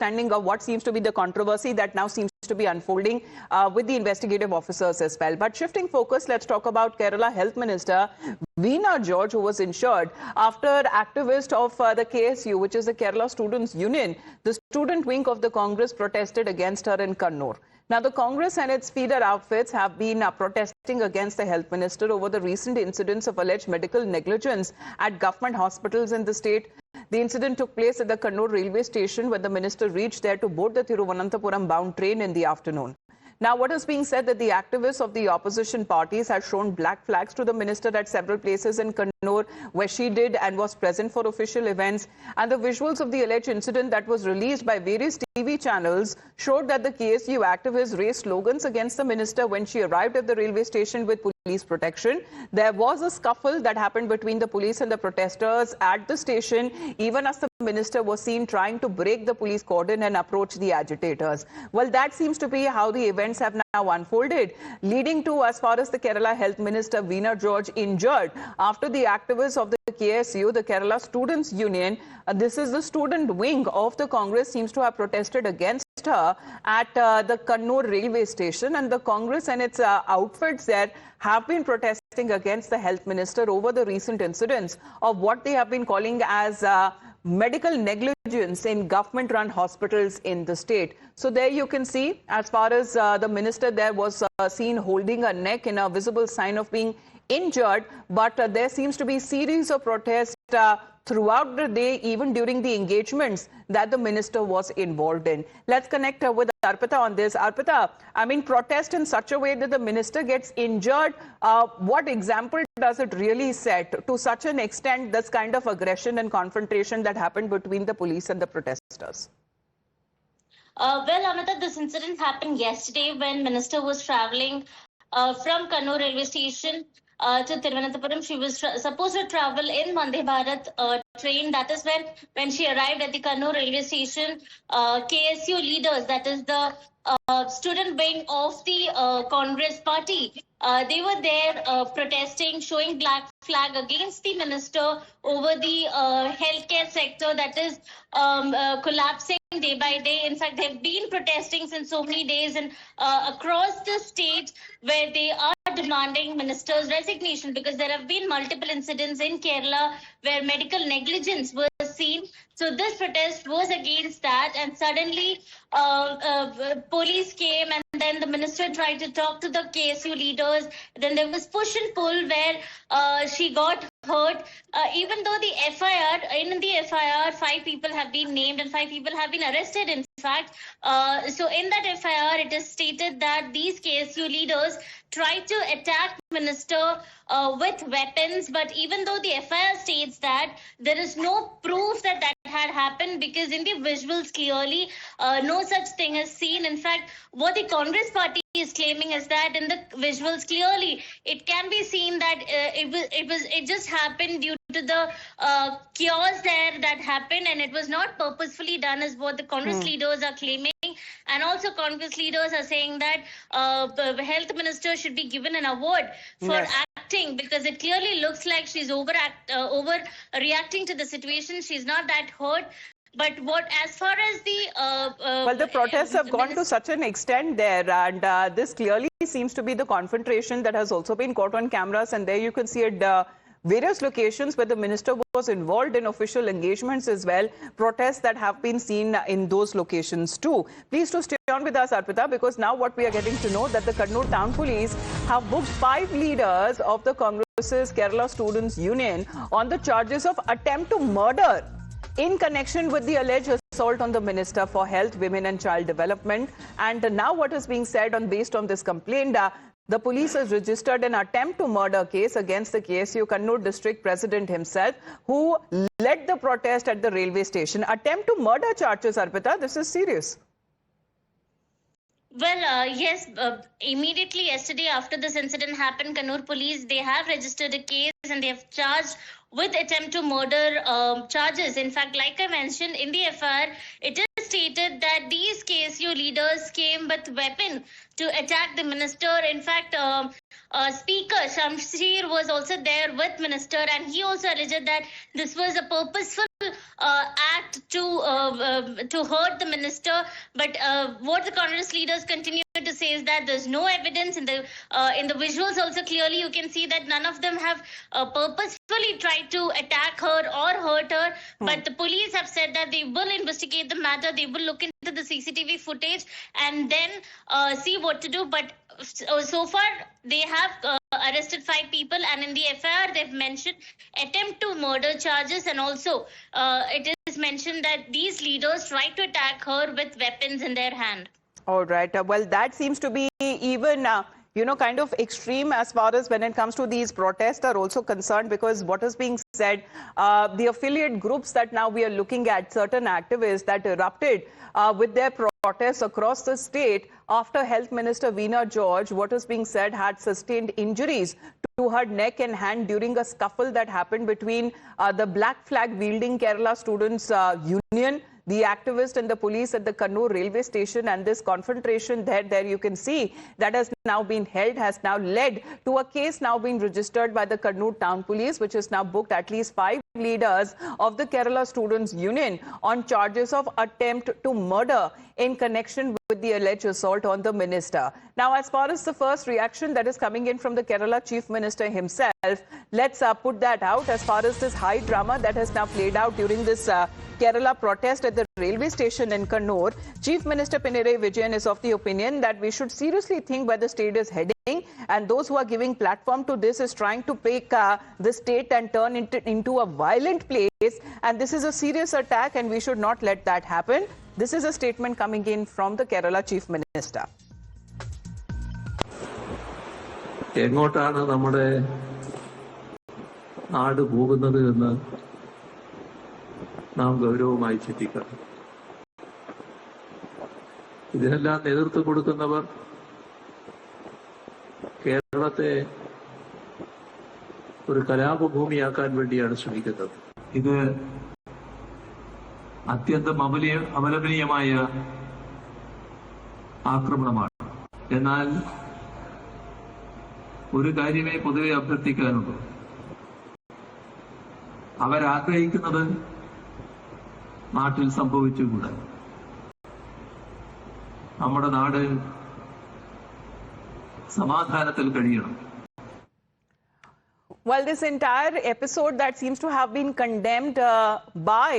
understanding of what seems to be the controversy that now seems to be unfolding with the investigative officers as well. But shifting focus, let's talk about Kerala Health Minister Veena George, who was injured after activists of the KSU, which is the Kerala Students' Union, the student wing of the Congress, protested against her in Kannur. Now, the Congress and its feeder outfits have been protesting against the health minister over the recent incidents of alleged medical negligence at government hospitals in the state. The incident took place at the Kannur railway station when the minister reached there to board the Thiruvananthapuram-bound train in the afternoon. Now, what is being said that the activists of the opposition parties have shown black flags to the minister at several places in Kannur, where she did and was present for official events. And the visuals of the alleged incident that was released by various TV channels showed that the KSU activists raised slogans against the minister when she arrived at the railway station with police protection. There was a scuffle that happened between the police and the protesters at the station, even as the minister was seen trying to break the police cordon and approach the agitators. Well, that seems to be how the events have now unfolded, leading to, as far as the Kerala Health Minister Veena George injured after the activists of the KSU, the Kerala Students' Union, this is the student wing of the Congress, seems to have protested against her at the Kannur railway station, and the Congress and its outfits there have been protesting against the health minister over the recent incidents of what they have been calling as medical negligence in government-run hospitals in the state. So there you can see, as far as the minister there was seen holding her neck in a visible sign of being injured, but there seems to be a series of protests throughout the day, even during the engagements that the minister was involved in. Let's connect with Arpita on this. Arpita, I mean, protest in such a way that the minister gets injured, what example does it really set to such an extent, this kind of aggression and confrontation that happened between the police and the protesters? Well, Amita, this incident happened yesterday when minister was traveling from Kannur railway station to Thiruvananthapuram. She was supposed to travel in Vande Bharat train. That is when she arrived at the Kannur railway station, KSU leaders, that is the student wing of the Congress party, they were there protesting, showing black flag against the minister over the healthcare sector that is collapsing day by day. In fact, they've been protesting since so many days and across the state, where they are demanding minister's resignation, because there have been multiple incidents in Kerala where medical negligence was seen. So this protest was against that, and suddenly police came, and then the minister tried to talk to the KSU leaders. Then there was push and pull where she got hurt. Even though in the FIR, 5 people have been named and 5 people have been arrested, in fact. So in that FIR, it is stated that these KSU leaders tried to attack minister with weapons, but even though the FIR states that there is no proof that that had happened, because in the visuals clearly no such thing is seen. In fact, what the Congress party is claiming is that in the visuals clearly it can be seen that it just happened due to the chaos there that happened, and it was not purposefully done, is what the Congress leaders are claiming. And also Congress leaders are saying that the health minister should be given an award for acting, because it clearly looks like she's overreacting to the situation. She's not that hurt. But as far as the well, the protests have gone to such an extent there, and this clearly seems to be the confrontation that has also been caught on cameras, and there you can see at various locations where the minister was involved in official engagements as well, protests that have been seen in those locations too. Please to stay on with us, Arpita, because now what we are getting to know that the Kannur Town Police have booked 5 leaders of the Congress's Kerala Students' Union on the charges of attempt to murder in connection with the alleged assault on the Minister for Health, Women and Child Development. And now what is being said based on this complaint, the police has registered an attempt to murder case against the KSU Kannur district president himself, who led the protest at the railway station. Attempt to murder charges, Arpita, this is serious. Well, yes, immediately yesterday after this incident happened, Kannur police, they have registered a case and they have charged with attempt to murder charges. In fact, like I mentioned in the FIR, it is stated that these KSU leaders came with weapon to attack the minister. In fact, Speaker Shamsheer was also there with minister, and he also alleged that this was a purposeful act to hurt the minister. But what the Congress leaders continue to say is that there's no evidence in the visuals. Also, clearly you can see that none of them have purposefully tried to attack her or hurt her. But the police have said that they will investigate the matter. They will look into the CCTV footage and then see what to do. But so far they have arrested 5 people, and in the FIR they've mentioned attempt to murder charges, and also it is mentioned that these leaders tried to attack her with weapons in their hand. All right. Well, that seems to be even, kind of extreme as far as when it comes to these protests are also concerned, because what is being said, the affiliate groups that now we are looking at, certain activists that erupted with their protests across the state after Health Minister Veena George, what is being said, had sustained injuries to her neck and hand during a scuffle that happened between the black flag wielding Kerala Students Union, the activist and the police at the Kannur railway station. And this confrontation there you can see that has now been held, has now led to a case now being registered by the Kannur town police, which has now booked at least 5 leaders of the Kerala Students Union on charges of attempt to murder in connection with the alleged assault on the minister. Now, as far as the first reaction that is coming in from the Kerala Chief Minister himself, let's put that out. As far as this high drama that has now played out during this Kerala protest at the railway station in Kannur, Chief Minister Pinarayi Vijayan is of the opinion that we should seriously think where the state is heading, and those who are giving platform to this is trying to pick the state and turn it into a violent place, and this is a serious attack and we should not let that happen. This is a statement coming in from the Kerala Chief Minister. എങ്ങോട്ടാണ് നമ്മുടെ നാട് പോകുന്നത് എന്ന് നാം ഗൗരവമായി ചിന്തിക്കണം. ഇതിനെല്ലാം നേതൃത്വം കൊടുക്കുന്നവർ കേരളത്തെ ഒരു കലാപഭൂമിയാക്കാൻ വേണ്ടിയാണ് ശ്രമിക്കുന്നത്. ഇത് അത്യന്തം അപലപനീയമായ ആക്രമണമാണ്. എന്നാൽ ഒരു കാര്യമേ പൊതുവെ അഭ്യർത്ഥിക്കാനുള്ളൂ. അവരാഗ്രഹിക്കുന്നത് നാട്ടിൽ സംഭവിച്ചുകൂടാ. നമ്മുടെ നാട് സമാധാനത്തിൽ കഴിയണം. Well, this entire episode that seems to have been condemned by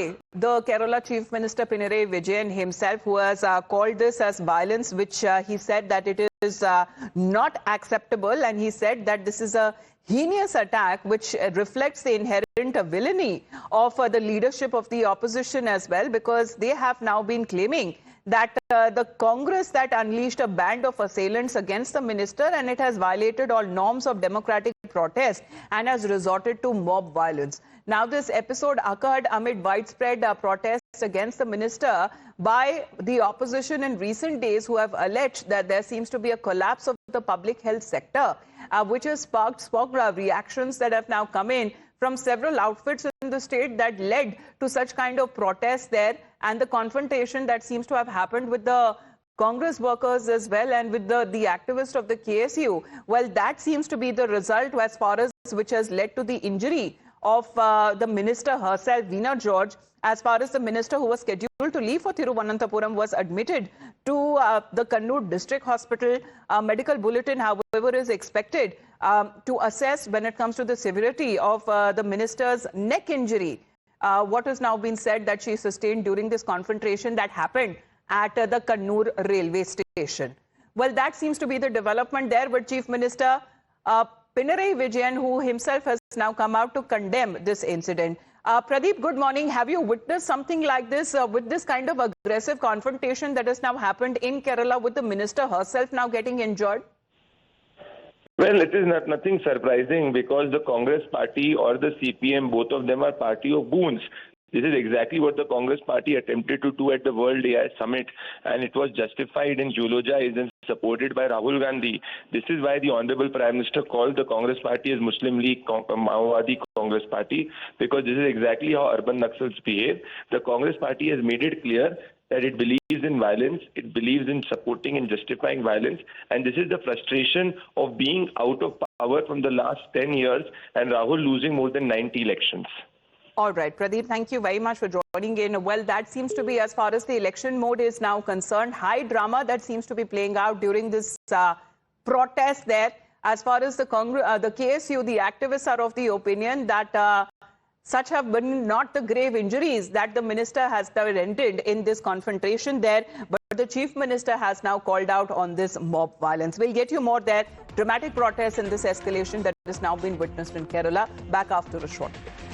the Kerala Chief Minister Pinarayi Vijayan himself, who has called this as violence, which he said that it is not acceptable, and he said that this is a heinous attack which reflects the inherent villainy of the leadership of the opposition as well, because they have now been claiming that the Congress that unleashed a band of assailants against the minister, and it has violated all norms of democratic protest and has resorted to mob violence. Now, this episode occurred amid widespread protests against the minister by the opposition in recent days, who have alleged that there seems to be a collapse of the public health sector, which has sparked reactions that have now come in from several outfits in the state that led to such kind of protests there, and the confrontation that seems to have happened with the Congress workers as well and with the activists of the KSU. Well, that seems to be the result as far as which has led to the injury of the minister herself, Veena George, as far as the minister who was scheduled to leave for Thiruvananthapuram was admitted to the Kannur district hospital. Medical bulletin, however, is expected to assess when it comes to the severity of the minister's neck injury. What has now been said that she sustained during this confrontation that happened at the Kannur railway station. Well, that seems to be the development there, but Chief Minister Pinarayi Vijayan, who himself has now come out to condemn this incident. Pradeep, good morning. Have you witnessed something like this with this kind of aggressive confrontation that has now happened in Kerala with the minister herself now getting injured? Well, it is nothing surprising, because the Congress party or the CPM, both of them are party of goons. This is exactly what the Congress party attempted to do at the World AI Summit, and it was justified and eulogized and supported by Rahul Gandhi. This is why the Honorable Prime Minister called the Congress party as Muslim League Maowadi Congress party, because this is exactly how urban Naxals behave. The Congress party has made it clear that it believes in violence, it believes in supporting and justifying violence, and this is the frustration of being out of power from the last 10 years and Rahul losing more than 90 elections. All right, Pradeep, thank you very much for joining in. Well, that seems to be, as far as the election mode is now concerned, high drama that seems to be playing out during this protest there. As far as the KSU, the activists are of the opinion that such have been not the grave injuries that the minister has rendered in this confrontation there, but the chief minister has now called out on this mob violence. We'll get you more there. Dramatic protests in this escalation that has now been witnessed in Kerala. Back after a short break.